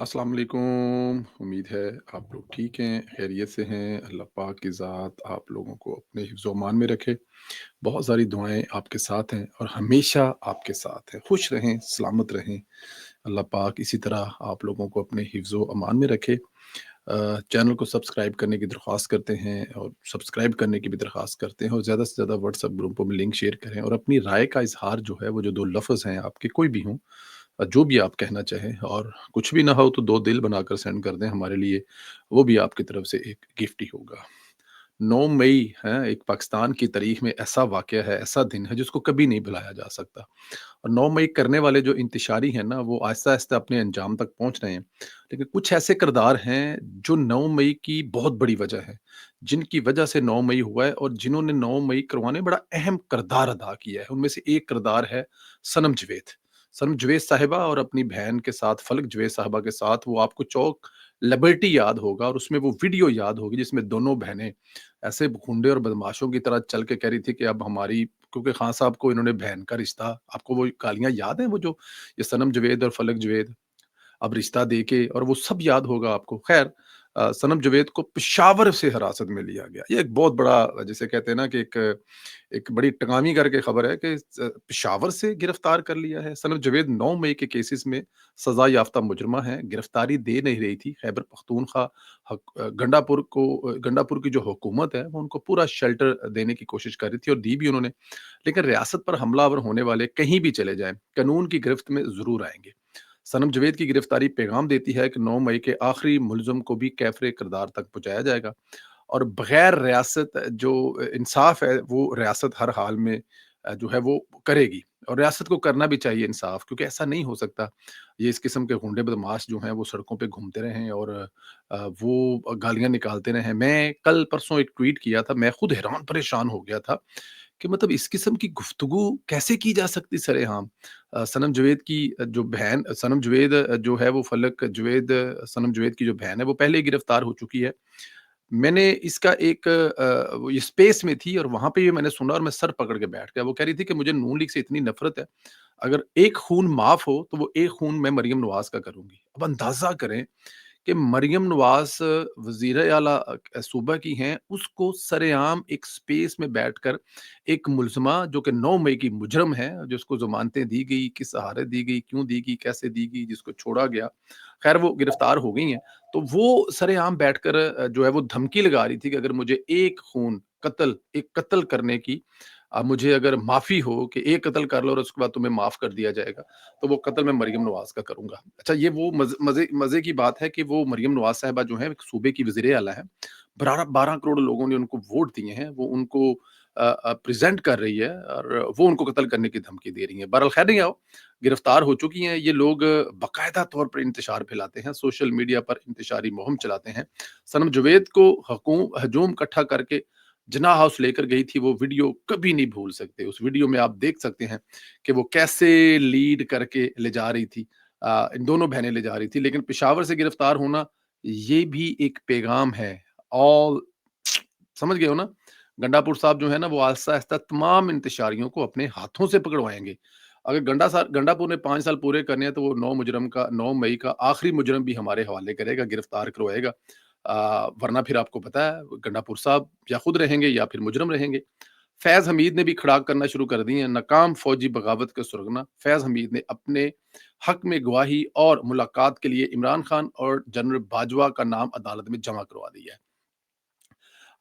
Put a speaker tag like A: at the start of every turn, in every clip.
A: अस्सलाम वालेकुम। उम्मीद है आप लोग ठीक हैं, खैरियत से हैं। अल्लाह पाक की ज़ात आप लोगों को अपने हिफ्ज़-ओ-अमान में रखे। बहुत सारी दुआएँ आपके साथ हैं और हमेशा आपके साथ हैं। खुश रहें, सलामत रहें। अल्लाह पाक इसी तरह आप लोगों को अपने हिफ्ज़-ओ-अमान में रखे। चैनल को सब्सक्राइब करने की दरख्वास्त करते हैं और सब्सक्राइब करने की भी दरख्वास्त करते हैं और ज़्यादा से ज़्यादा व्हाट्सएप ग्रुपों में लिंक शेयर करें और अपनी राय का इज़हार जो है, वो जो 2 लफ़्ज़ हैं आपके कोई भी हों, जो भी आप कहना चाहें, और कुछ भी ना हो तो 2 दिल बनाकर सेंड कर दें हमारे लिए, वो भी आपकी तरफ से एक गिफ्ट ही होगा। 9 मई है, एक पाकिस्तान की तारीख में ऐसा वाक़या है, ऐसा दिन है जिसको कभी नहीं भुलाया जा सकता। और 9 मई करने वाले जो इंतशारी हैं ना, वो आहिस्ता-आहिस्ता अपने अंजाम तक पहुँच रहे हैं। लेकिन कुछ ऐसे किरदार हैं जो 9 मई की बहुत बड़ी वजह है, जिनकी वजह से 9 मई हुआ है और जिन्होंने 9 मई करवाने में बड़ा अहम किरदार अदा किया है। उनमें से एक किरदार है सनम जवेद। सनम जवेद साहिबा और अपनी बहन के साथ, फलक जवेद साहिबा के साथ, वो आपको चौक लिबर्टी याद होगा और उसमें वो वीडियो याद होगी जिसमें दोनों बहनें ऐसे गुंडे और बदमाशों की तरह चल के कह रही थी कि अब हमारी, क्योंकि खान साहब को इन्होंने बहन का रिश्ता, आपको वो गालियाँ याद हैं, वो जो ये सनम जवेद और फलक जवेद, अब रिश्ता देके, और वो सब याद होगा आपको। ख़ैर, सनम जवेद को पेशावर से हिरासत में लिया गया। ये एक बहुत बड़ा, जिसे कहते हैं ना कि एक एक बड़ी टंगामी करके खबर है कि पेशावर से गिरफ्तार कर लिया है। सनम जवेद 9 मई के केसेस में सज़ा याफ्ता मुजरिमा है, गिरफ्तारी दे नहीं रही थी। खैबर पख्तूनख्वा गंडापुर की जो हुकूमत है, वो उनको पूरा शेल्टर देने की कोशिश कर रही थी और दी भी उन्होंने। लेकिन रियासत पर हमलावर होने वाले कहीं भी चले जाएँ, कानून की गिरफ्त में ज़रूर आएँगे। सनम जवेद की गिरफ्तारी पैगाम देती है कि 9 मई के आखिरी मुलज़म को भी कैफ़रे किरदार तक पहुँचाया जाएगा और बगैर रियासत जो इंसाफ़ है, वो रियासत हर हाल में जो है वो करेगी, और रियासत को करना भी चाहिए इंसाफ़, क्योंकि ऐसा नहीं हो सकता ये इस किस्म के गुंडे बदमाश जो हैं वो सड़कों पे घूमते रहें और वो गालियाँ निकालते रहें। मैं कल परसों एक ट्वीट किया था, मैं खुद हैरान परेशान हो गया था कि मतलब इस किस्म की गुफ्तगू कैसे की जा सकती सरेआम। सनम जवेद की जो बहन, सनम जवेद जो है वो फलक जवेद, सनम जवेद की जो बहन है वो पहले ही गिरफ्तार हो चुकी है। मैंने इसका एक वो ये स्पेस में थी और वहाँ पे ये मैंने सुना और मैं सर पकड़ के बैठ गया। वो कह रही थी कि मुझे नून लीग से इतनी नफ़रत है, अगर एक खून माफ़ हो तो वो एक खून मैं मरियम नवाज़ का करूँगी। अब अंदाज़ा करें कि मरियम नवाज़ वज़ीर आला सूबा की हैं, उसको सरेआम एक स्पेस में बैठकर एक मुल्ज़िमा जो कि 9 मई की मुजरिम है, जिसको ज़मानतें दी गई, किस सहारे दी गई, क्यों दी गई, कैसे दी गई, जिसको छोड़ा गया, ख़ैर वो गिरफ़्तार हो गई हैं। तो वो सरेआम बैठकर जो है वो धमकी लगा रही थी कि अगर मुझे एक कत्ल करने की मुझे अगर माफ़ी हो कि एक कत्ल कर लो और उसके बाद तुम्हें माफ़ कर दिया जाएगा, तो वो कत्ल मैं मरियम नवाज़ का करूँगा। अच्छा, ये वो मज़े की बात है कि वो मरियम नवाज़ साहिबा जो हैं एक सूबे की वज़ीर आला हैं। 12 करोड़ लोगों ने उनको वोट दिए हैं। वो उनको प्रेज़ेंट कर रही है और वो उनको कत्ल करने की धमकी दे रही हैं। बहरहाल खैर नहीं आओ, गिरफ्तार हो चुकी हैं। ये लोग बाकायदा तौर पर इंतशार फैलाते हैं, सोशल मीडिया पर इंतशारी मुहिम चलाते हैं। सनम जवेद को हजूम इकट्ठा करके जिन्ना हाउस लेकर गई थी, वो वीडियो कभी नहीं भूल सकते। उस वीडियो में आप देख सकते हैं कि वो कैसे लीड करके ले जा रही थी। इन दोनों बहनें ले जा रही थी, लेकिन पेशावर से गिरफ्तार होना, ये भी एक पैगाम है। ऑल समझ गए हो ना? गंडापुर साहब जो है ना, वो आहिस्ता-आहिस्ता तमाम इंतशारियों को अपने हाथों से पकड़वाएँगे। अगर गंडापुर ने 5 साल पूरे करने हैं, तो वो 9 मई का आखिरी मुजरिम भी हमारे हवाले करेगा, गिरफ्तार करवाएगा। वरना फिर आपको पता है गंडापुर साहब या खुद रहेंगे या फिर मुजरिम रहेंगे। फैज़ हमीद ने भी खड़ाक करना शुरू कर दी है। नाकाम फौजी बगावत के सुरगना फैज़ हमीद ने अपने हक में गवाही और मुलाकात के लिए इमरान खान और जनरल बाजवा का नाम अदालत में जमा करवा दिया है।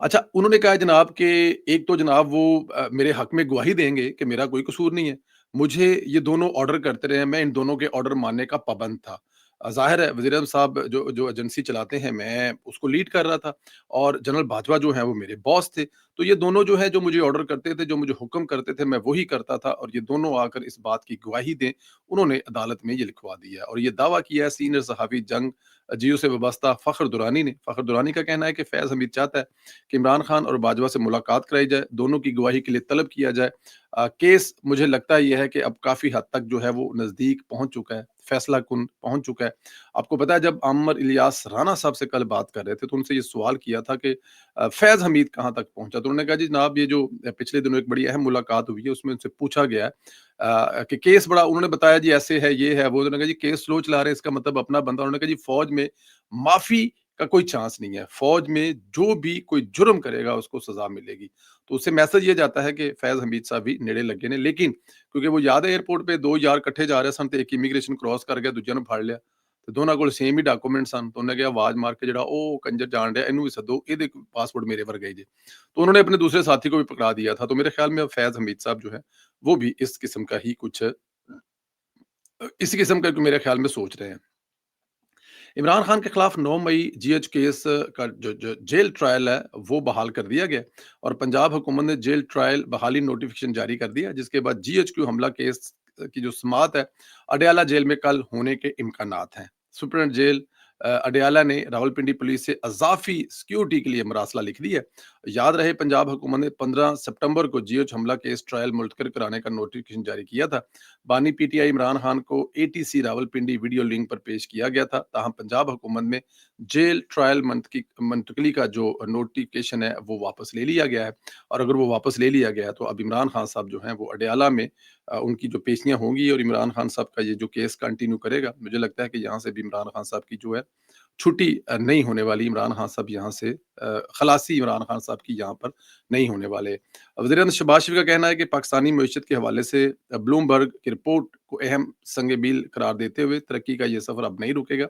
A: अच्छा, उन्होंने कहा जनाब कि एक तो जनाब वो मेरे हक में गवाही देंगे कि मेरा कोई कसूर नहीं है। मुझे ये दोनों ऑर्डर करते रहे हैं, मैं इन दोनों के ऑर्डर मानने का पाबंद था। ज़ाहिर है वज़ीर आज़म साहब जो जो एजेंसी चलाते हैं, मैं उसको लीड कर रहा था और जनरल बाजवा जो हैं वो मेरे बॉस थे। तो ये दोनों जो हैं, जो मुझे ऑर्डर करते थे, जो मुझे हुक्म करते थे, मैं वही करता था और ये दोनों आकर इस बात की गवाही दें, उन्होंने अदालत में ये लिखवा दिया और ये दावा किया है सीनियर सहाफ़ी जंग जियो से वाबस्ता फ़ख्र दुरानी ने। फ़ख्र दुरानी का कहना है कि फैज़ हमीद चाहता है कि इमरान खान और बाजवा से मुलाकात कराई जाए, दोनों की गवाही के लिए तलब किया जाए। केस मुझे लगता है ये है कि अब काफ़ी हद तक जो है वो नज़दीक पहुँच चुका है। फैसला कुन पहुँच चुका है। आपको पता है जब अम्मर इलियास राणा साहब से कल बात कर रहे थे तो उनसे ये सवाल किया था कि फैज़ हमीद कहाँ तक पहुँचा? तो उन्होंने कहा जी जनाब ये जो पिछले दिनों एक बड़ी अहम मुलाकात हुई है उसमें उनसे पूछा गया है कि केस बड़ा उन्होंने बताया जी ऐसे है, ये है, वो उन्होंने कहा जी केस स्लो चला रहे हैं इसका मतलब अपना बंदा उन्होंने कहा जी फौज में माफ़ी का कोई चांस नहीं है। फौज में जो भी कोई जुर्म करेगा उसको सज़ा मिलेगी। तो उससे मैसेज ये जाता है कि फैज़ हमीद साहब भी नेड़े लगे ने लेकिन क्योंकि वो याद है एयरपोर्ट पे 2 यार इकट्ठे जा रहे सन ਤੇ ਇੱਕ ਇਮੀਗ੍ਰੇਸ਼ਨ ਕ੍ਰਾਸ ਕਰ ਗਿਆ ਦੂਜਿਆਂ ਨੂੰ ਫੜ ਲਿਆ ਤੇ ਦੋਨਾਂ ਕੋਲ ਸੇਮ ਹੀ ਡਾਕੂਮੈਂਟ ਸਨ तो ਉਹਨੇ ਕਿਹਾ ਆਵਾਜ਼ ਮਾਰ ਕੇ ਜਿਹੜਾ ਉਹ ਕੰਜਰ ਜਾਣ ਡਿਆ ਇਹਨੂੰ ਵੀ ਸੱਦੋ ਇਹਦੇ ਪਾਸਪੋर्ट मेरे वर्गे ही जे तो उन्होंने अपने दूसरे साथी को भी पकड़ा दिया था तो मेरे ख्याल में अब फैज़ हमीद साहब जो है वो भी इस किस्म का ही कुछ इसी किस्म का मेरे ख्याल में सोच रहे हैं। इमरान खान के खिलाफ 9 मई जीएच केस का जो जेल ट्रायल है वो बहाल कर दिया गया और पंजाब हुकूमत ने जेल ट्रायल बहाली नोटिफिकेशन जारी कर दिया जिसके बाद जीएचक्यू हमला केस की जो समाअत है अडयाला जेल में कल होने के इम्कानात हैं। सुप्रीडेंट जेल अडयाला ने रावलपिंडी पुलिस से अजाफी सिक्योरिटी के लिए मरासला लिख दी है। याद रहे पंजाब हुकूमत ने 15 सितंबर को जीएच हमला केस ट्रायल मुलतकर कराने का नोटिफिकेशन जारी किया था। बानी पीटीआई इमरान खान को एटीसी रावलपिंडी वीडियो लिंक पर पेश किया गया था ताहम पंजाब हुकूमत में जेल ट्रायल मुंतकली का जो नोटिफिकेशन है वो वापस ले लिया गया है और अगर वो वापस ले लिया गया है तो अब इमरान खान साहब जो हैं वो अडयाला में उनकी जो पेशियां होंगी और इमरान खान साहब का ये जो केस कंटिन्यू करेगा मुझे लगता है कि यहाँ से भी इमरान खान साहब की जो है छुट्टी नहीं होने वाली। इमरान खान साहब यहाँ से खलासी इमरान खान साहब की यहाँ पर नहीं होने वाले। वज़ीर-ए-आज़म शहबाज शरीफ का कहना है कि पाकिस्तानी मईशत के हवाले से ब्लूमबर्ग की रिपोर्ट को अहम संग मील करार देते हुए तरक्की का ये सफ़र अब नहीं रुकेगा।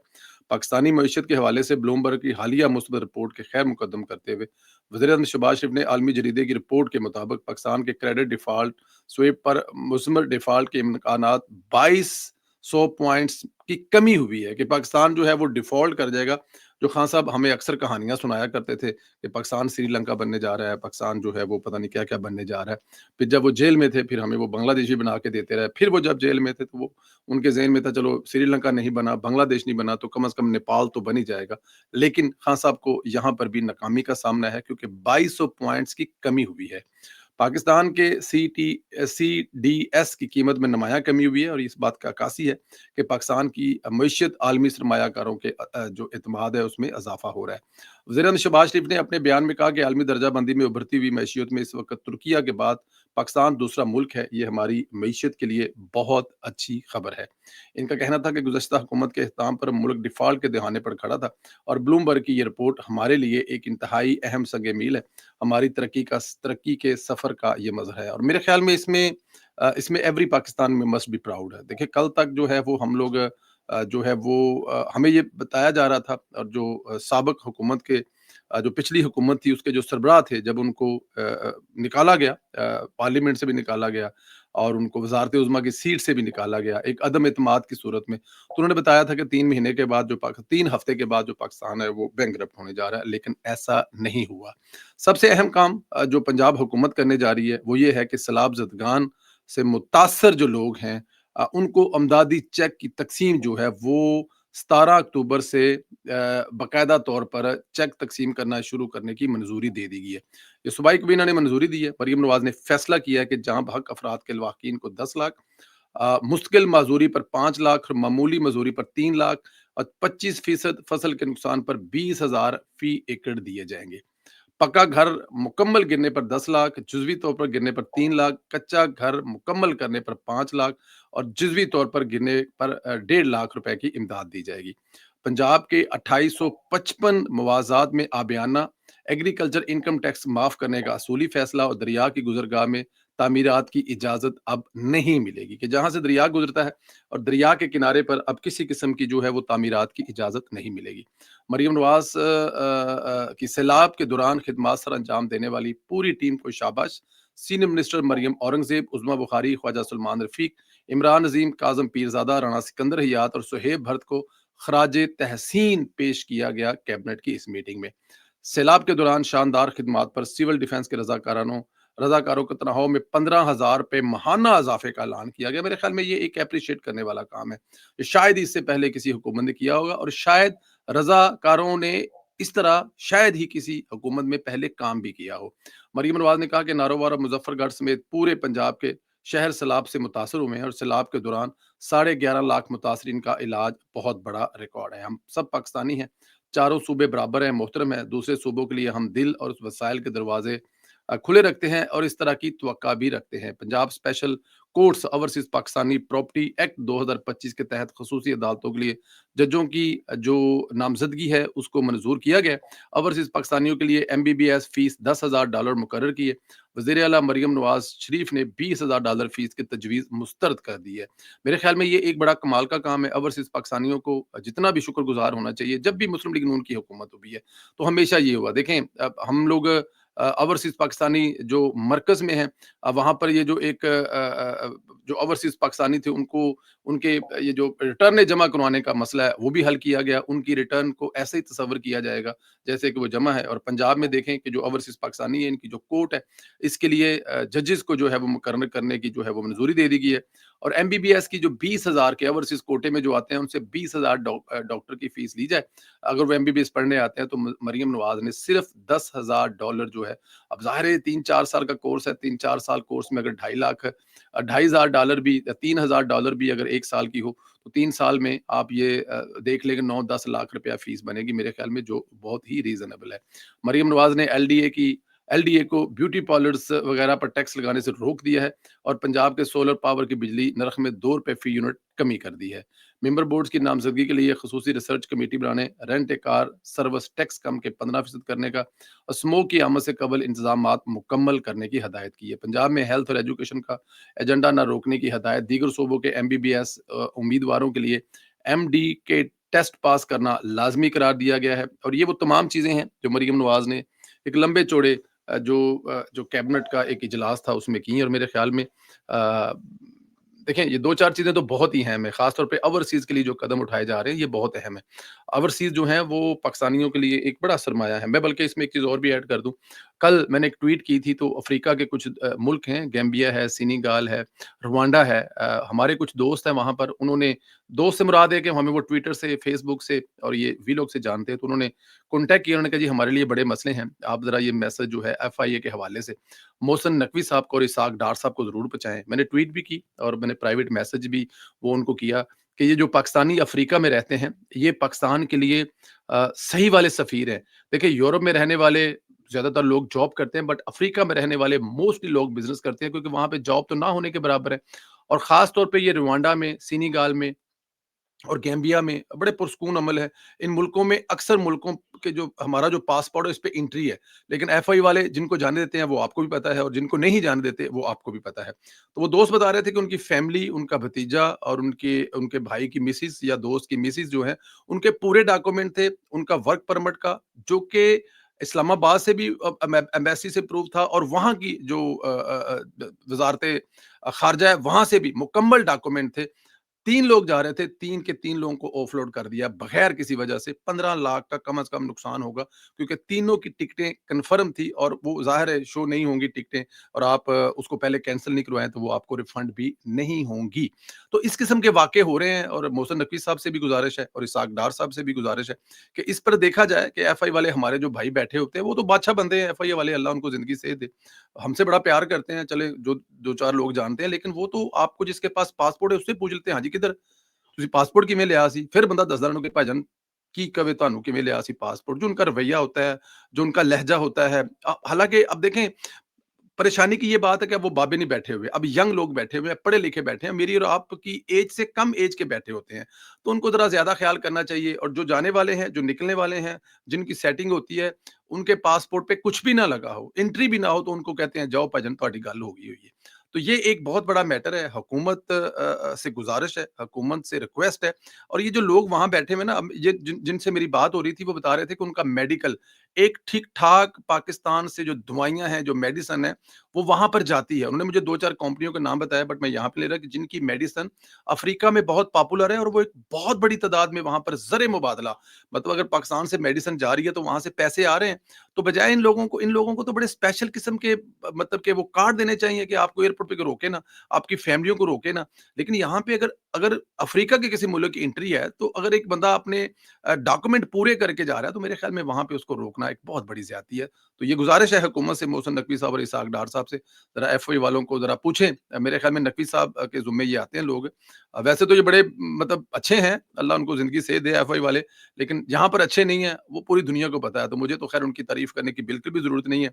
A: पाकिस्तानी मईशत के हवाले से ब्लूमबर्ग की हालिया मुस्बत रिपोर्ट के खैर मुकदम करते हुए वज़ीर-ए-आज़म शहबाज शरीफ ने आलमी जरीदे की रिपोर्ट के मुताबिक पाकिस्तान के क्रेडिट डिफ़ॉल्ट स्वेप पर मुज़म्मर डिफ़ॉल्ट के इम्कानात 2200 पॉइंट्स की कमी हुई है कि पाकिस्तान जो है वो डिफ़ॉल्ट कर जाएगा। जो खान साहब हमें अक्सर कहानियाँ सुनाया करते थे कि पाकिस्तान श्रीलंका बनने जा रहा है, पाकिस्तान जो है वो पता नहीं क्या-क्या बनने जा रहा है। फिर जब वो जेल में थे, फिर हमें वो बांग्लादेश भी बना के देते रहे। फिर वो जब जेल में थे, तो वो उनके ज़हन में था चलो श्रीलंका नहीं बना, बांग्लादेश नहीं बना, तो कम से कम नेपाल तो बन ही जाएगा। लेकिन खान साहब को यहाँ पर भी नाकामी का सामना है क्योंकि 2200 पॉइंट्स की कमी हुई है। पाकिस्तान के सीडीएस की कीमत में नुमायाँ कमी हुई है और इस बात का अक्कासी है कि पाकिस्तान की मईशत आलमी सरमायाकारों के जो एतमाद है उसमें इजाफा हो रहा है। वज़ीर-ए-आज़म शहबाज शरीफ ने अपने बयान में कहा कि आलमी दर्जाबंदी में उभरती हुई मईशियत में इस वक्त तुर्किया के बाद पाकिस्तान दूसरा मुल्क है। ये हमारी मईशत के लिए बहुत अच्छी खबर है। इनका कहना था कि गुज़श्ता हुकूमत के इख्तिताम पर मुल्क डिफ़ॉल्ट के दहाने पर खड़ा था और ब्लूमबर्ग की ये रिपोर्ट हमारे लिए एक इंतहाई अहम संग मील है। हमारी तरक्की के सफ़र का ये मज़हर है और मेरे ख़्याल में इसमें एवरी पाकिस्तान में मस्ट बी प्राउड है। देखिए कल तक जो है वो हम लोग जो है वो हमें ये बताया जा रहा था और जो साबिक़ हुकूमत के जो पिछली हुकूमत थी उसके जो सरबराह थे जब उनको निकाला गया पार्लियामेंट से भी निकाला गया और उनको वज़ारत उज़्मा की सीट से भी निकाला गया एक अदम एतमाद की सूरत में। तो उन्होंने बताया था कि 3 महीने के बाद 3 हफ़्ते के बाद जो पाकिस्तान है वो बैंकरप्ट होने जा रहा है, लेकिन ऐसा नहीं हुआ। सबसे अहम काम जो पंजाब हुकूमत करने जा रही है वो ये है कि सैलाब ज़दगान से मुतासर जो लोग हैं उनको अमदादी चेक की तक़सीम जो है वो 17 अक्टूबर से बाकायदा तौर पर चेक तक़सीम करना शुरू करने की मंजूरी दे दी गई है। ये सूबाई काबीना ने मंजूरी दी है। मरीम नवाज़ ने फैसला किया है कि जहाँ बहक अफराद के लवाकिन को 10 लाख, मुस्तकिल मजदूरी पर 5 लाख, मामूली मजदूरी पर 3 लाख और 25% फसल के नुकसान पर 20,000 फी एकड़ दिए जाएंगे। पक्का घर मुकम्मल गिरने पर 10 लाख, जुज़वी तौर पर गिरने पर 3 लाख, कच्चा घर मुकम्मल करने पर 5 लाख और जुज़वी तौर पर गिरने पर 1.5 लाख रुपए की इमदाद दी जाएगी। पंजाब के 2855 मुवाज़ात में आबियाना एग्रीकल्चर इनकम टैक्स माफ़ करने का असूली फैसला और दरिया की गुज़रगाह में तामीरात की इजाज़त अब नहीं मिलेगी कि जहाँ से दरिया गुज़रता है और दरिया के किनारे पर अब किसी किस्म की जो है वो तामीरात की इजाज़त नहीं मिलेगी। मरीम नवाज़ की सैलाब के दौरान खिदमात सर अंजाम देने वाली पूरी टीम को शाबाश। सीनियर मिनिस्टर मरियम औरंगज़ेब, उज़्मा बुखारी, ख्वाजा सलमान रफ़ीक, इमरान नज़ीम, काज़म पीरज़ादा, राना सिकंदर हयात और सुहेब भरत को खराजे तहसीन पेश किया गया कैबिनेट की इस मीटिंग में। सैलाब के दौरान शानदार खिदमात पर सिविल डिफेंस के रजाकारों को तनख्वाह में 15,000 रुपये माहाना इजाफे का ऐलान किया गया। मेरे ख्याल में ये एक अप्रिशिएट करने वाला काम है। शायद इससे पहले किसी हुकूमत ने किया होगा और शायद रज़ाकारों ने इस तरह शायद ही किसी हुकूमत में पहले काम भी किया हो। मरीम नवाज़ ने कहा कि नारोवार और मुज़फ्फरगढ़ समेत पूरे पंजाब के شہر سیلاب سے متاثر ہوئے ہیں اور سیلاب کے دوران 11.5 لاکھ متاثرین کا علاج بہت بڑا ریکارڈ ہے۔ ہم سب پاکستانی ہیں، چاروں صوبے برابر ہیں، محترم ہے، دوسرے صوبوں کے لیے ہم دل اور اس وسائل کے دروازے کھلے رکھتے ہیں اور اس طرح کی توقع بھی رکھتے ہیں۔ Punjab special courts overseas Pakistani property act 2025 کے تحت خصوصی عدالتوں کے لیے ججوں کی جو نامزدگی ہے اس کو منظور کیا گیا۔ اوورسیز پاکستانیوں کے لیے MBBS فیس $10,000 مقرر کی ہے۔ وزیر اعلیٰ مریم نواز شریف نے $20,000 فیس کی تجویز مسترد کر دی ہے۔ میرے خیال میں یہ ایک بڑا کمال کا کام ہے۔ اوورسیز پاکستانیوں کو جتنا بھی شکر گزار ہونا چاہیے، جب بھی مسلم لیگ نون کی حکومت ہوئی ہے تو ہمیشہ یہ ہوا۔ دیکھیں اب ہم لوگ اوورسیز پاکستانی جو مرکز میں ہیں، وہاں پر یہ جو ایک جو اوورسیز پاکستانی تھے ان کو ان کے یہ جو ریٹرن جمع کروانے کا مسئلہ ہے وہ بھی حل کیا گیا۔ ان کی ریٹرن کو ایسے ہی تصور کیا جائے گا جیسے کہ وہ جمع ہے۔ اور پنجاب میں دیکھیں کہ جو اوورسیز پاکستانی ہے، ان کی جو کورٹ ہے، اس کے لیے ججز کو جو ہے وہ مقرر کرنے کی جو ہے وہ منظوری دے دی گئی ہے۔ اور MBBS کی جو 20,000 کے اوورسیز کوٹے میں جو آتے ہیں ان سے 20,000 ڈاکٹر کی فیس لی جائے۔ اگر وہ MBBS پڑھنے آتے ہیں تو مریم نواز نے صرف $10,000 جو ہے، اب ظاہر ہے 3-4 سال کا کورس ہے، 3-4 سال کورس میں اگر 2.5 لاکھ $2,500 بھی $3,000 بھی اگر ایک سال کی ہو تو 3 سال میں آپ یہ دیکھ لیں کہ 9-10 لاکھ روپیہ فیس بنے گی میرے خیال میں، جو بہت ہی ریزنیبل ہے۔ مریم نواز نے LDA کو بیوٹی پارلرز وغیرہ پر ٹیکس لگانے سے روک دیا ہے اور پنجاب کے سولر پاور کی بجلی نرخ میں $2 فی یونٹ کمی کر دی ہے۔ ممبر بورڈز کی نامزدگی کے لیے خصوصی ریسرچ کمیٹی بنانے، رینٹ اے کار سروس ٹیکس کم کے 15% کرنے کا اور اسموک کی آمد سے قبل انتظامات مکمل کرنے کی ہدایت کی ہے۔ پنجاب میں ہیلتھ اور ایجوکیشن کا ایجنڈا نہ روکنے کی ہدایت۔ دیگر صوبوں کے MBBS امیدواروں کے لیے MD کے ٹیسٹ پاس کرنا لازمی قرار دیا گیا ہے۔ اور یہ وہ تمام چیزیں ہیں جو مریم نواز نے ایک لمبے چوڑے جو کیبنٹ کا ایک اجلاس تھا اس میں کی ہیں۔ اور میرے خیال میں دیکھیں یہ 2-4 چیزیں تو بہت ہی اہم ہیں، خاص طور پہ اوورسیز کے لیے جو قدم اٹھائے جا رہے ہیں یہ بہت اہم ہے۔ اوورسیز جو ہیں وہ پاکستانیوں کے لیے ایک بڑا سرمایہ ہے۔ میں بلکہ اس میں ایک چیز اور بھی ایڈ کر دوں، کل میں نے ایک ٹویٹ کی تھی تو افریقہ کے کچھ ملک ہیں، گیمبیا ہے، سینیگال ہے، روانڈا ہے، ہمارے کچھ دوست ہیں وہاں پر، انہوں نے دوست سے مراد ہے کہ ہمیں وہ ٹویٹر سے، فیس بک سے اور یہ ویلوگ سے جانتے ہیں، تو انہوں نے کانٹیکٹ کیا، انہوں نے کہا جی ہمارے لیے بڑے مسئلے ہیں، آپ ذرا یہ میسج جو ہے FIA کے حوالے سے محسن نقوی صاحب کو اور اسحاق ڈار صاحب کو ضرور پہنچائیں۔ میں نے ٹویٹ بھی کی اور میں نے پرائیویٹ میسج بھی وہ ان کو کیا کہ یہ جو پاکستانی افریقہ میں رہتے ہیں یہ پاکستان کے لیے صحیح والے سفیر ہیں۔ دیکھیں یورپ میں رہنے والے زیادہ تر لوگ جاب کرتے ہیں، بٹ افریقہ میں رہنے والے موسٹلی لوگ بزنس کرتے ہیں، کیونکہ وہاں پہ جاب تو نہ ہونے کے برابر ہے۔ اور خاص طور پہ یہ روانڈا میں، سینیگال میں اور گیمبیا میں بڑے پرسکون عمل ہے۔ ان ملکوں میں اکثر ملکوں کے جو ہمارا جو پاسپورٹ ہے اس پہ انٹری ہے، لیکن FI والے جن کو جانے دیتے ہیں وہ آپ کو بھی پتا ہے، اور جن کو نہیں جانے دیتے وہ آپ کو بھی پتا ہے۔ تو وہ دوست بتا رہے تھے کہ ان کی فیملی، ان کا بھتیجا اور ان کے بھائی کی مسز یا دوست کی مسز جو ہے ان کے پورے ڈاکومنٹ تھے، ان کا ورک پرمٹ کا، جو کہ اسلام آباد سے بھی ایمبیسی سے پروف تھا، اور وہاں کی جو وزارت خارجہ ہے وہاں سے بھی مکمل ڈاکومنٹ تھے۔ 3 لوگ جا رہے تھے، 3 لوگوں کو آف لوڈ کر دیا بغیر کسی وجہ سے۔ 15 لاکھ کا کم از کم نقصان ہوگا، کیونکہ تینوں کی ٹکٹیں کنفرم تھی، اور وہ ظاہر ہے شو نہیں ہوں گی ٹکٹیں، اور آپ اس کو پہلے کینسل نہیں کروائیں تو وہ آپ کو ریفنڈ بھی نہیں ہوں گی۔ تو اس قسم کے واقع ہو رہے ہیں، اور محسن نقوی صاحب سے بھی گزارش ہے اور اسحاق ڈار صاحب سے بھی گزارش ہے کہ اس پر دیکھا جائے کہ FI والے ہمارے جو بھائی بیٹھے ہوتے ہیں وہ تو بادشاہ بندے ہیں، FI والے اللہ ان کو زندگی سے دے، ہم سے بڑا پیار کرتے ہیں، چلے جو 2-4 لوگ جانتے ہیں، لیکن وہ تو آپ کو جس کے پاس پاسپورٹ ہے اس سے پوچھ لیتے ہیں، ہاں جی کدھر ਤੁਸੀਂ ਪਾਸਪੋਰਟ ਕਿਵੇਂ ਲਿਆ ਸੀ? ਫਿਰ ਬੰਦਾ ਦੱਸਦਾ ਉਹਨੂੰ ਕਿ ਭਾਈਜਾਨ ਕੀ ਕਵੇ ਤੁਹਾਨੂੰ ਕਿਵੇਂ ਲਿਆ ਸੀ पासपोर्ट। जो उनका रवैया होता है, जो उनका लहजा होता है, हालांकि अब देखें परेशानी की ये बात है कि अब वो बाबे नहीं बैठे हुए, अब यंग लोग बैठे हुए हैं, पढ़े लिखे बैठे हैं, मेरी और आपकी एज से कम एज के बैठे होते हैं, तो उनको जरा ज्यादा ख्याल करना चाहिए। और जो जाने वाले हैं, जो निकलने वाले हैं, जिनकी सेटिंग होती है, उनके पासपोर्ट पे कुछ भी ना लगा हो, एंट्री भी ना हो, तो उनको कहते हैं जाओ भाईजान ਤੁਹਾਡੀ ਗੱਲ हो गई हुई है। तो ये एक बहुत बड़ा मैटर है। हुकूमत से गुजारिश है, हुकूमत से रिक्वेस्ट है। और ये जो लोग वहां बैठे हुए ना, अब ये जिनसे मेरी बात हो रही थी वो बता रहे थे कि उनका मेडिकल एक ठीक ठाक पाकिस्तान से जो दवाइयां हैं, जो मेडिसन है, वो वहां पर जाती है। उन्होंने मुझे 2-4 कंपनियों के नाम बताया, बट मैं यहाँ पे ले रहा कि जिनकी मेडिसन अफ्रीका में बहुत पॉपुलर है, और वो एक बहुत बड़ी तादाद में वहां पर ज़र मुबादला, मतलब अगर पाकिस्तान से मेडिसन जा रही है तो वहां से पैसे आ रहे हैं। तो बजाय इन लोगों को तो बड़े स्पेशल किस्म के मतलब के वो कार्ड देने चाहिए कि आपको एयरपोर्ट पे रोके ना, आपकी फैमिलियों को रोके ना। लेकिन यहाँ पे अगर अगर अफ्रीका के किसी मुल्क की एंट्री है, तो अगर एक बंदा अपने डॉक्यूमेंट पूरे करके जा रहा है तो मेरे ख्याल में वहां पे उसको रोकना روکنا ایک بہت بڑی زیادتی ہے۔ تو یہ گزارش ہے حکومت سے، محسن نقوی صاحب اور اسحاق ڈار صاحب سے، ذرا ایف او ای والوں کو ذرا پوچھیں۔ میرے خیال میں نقوی صاحب کے ذمے یہ آتے ہیں لوگ۔ ویسے تو یہ بڑے مطلب اچھے ہیں، اللہ ان کو زندگی صحت دے ایف او ای والے، لیکن جہاں پر اچھے نہیں ہیں وہ پوری دنیا کو پتہ ہے، تو مجھے تو خیر ان کی تعریف کرنے کی بالکل بھی ضرورت نہیں ہے،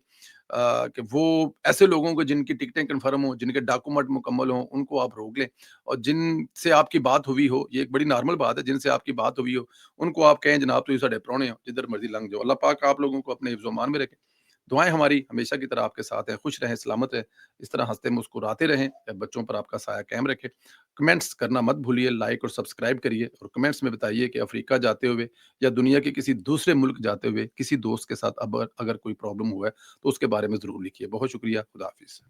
A: کہ وہ ایسے لوگوں کو جن کی ٹکٹیں کنفرم ہوں، جن کے ڈاکومنٹ مکمل ہوں، ان کو آپ روک لیں، اور جن سے آپ کی بات ہوئی ہو، یہ ایک بڑی نارمل بات ہے، جن سے آپ کی بات ہوئی ہو ان کو آپ کہیں جناب تو یہ ساڈے پرونے ہو، جدھر مرضی لنگ جاؤ۔ اللہ پاک آپ لوگوں کو اپنے حفظ و امان میں رکھے۔ دعائیں ہماری ہمیشہ کی طرح آپ کے ساتھ ہیں، خوش رہیں، سلامت رہیں، اس طرح ہنستے مسکراتے رہیں، بچوں پر آپ کا سایہ قائم رکھے۔ کمنٹس کرنا مت بھولیے، لائک اور سبسکرائب کریے، اور کمنٹس میں بتائیے کہ افریقہ جاتے ہوئے یا دنیا کے کسی دوسرے ملک جاتے ہوئے کسی دوست کے ساتھ اب اگر کوئی پرابلم ہوا ہے تو اس کے بارے میں ضرور لکھیے۔ بہت شکریہ، خدا حافظ۔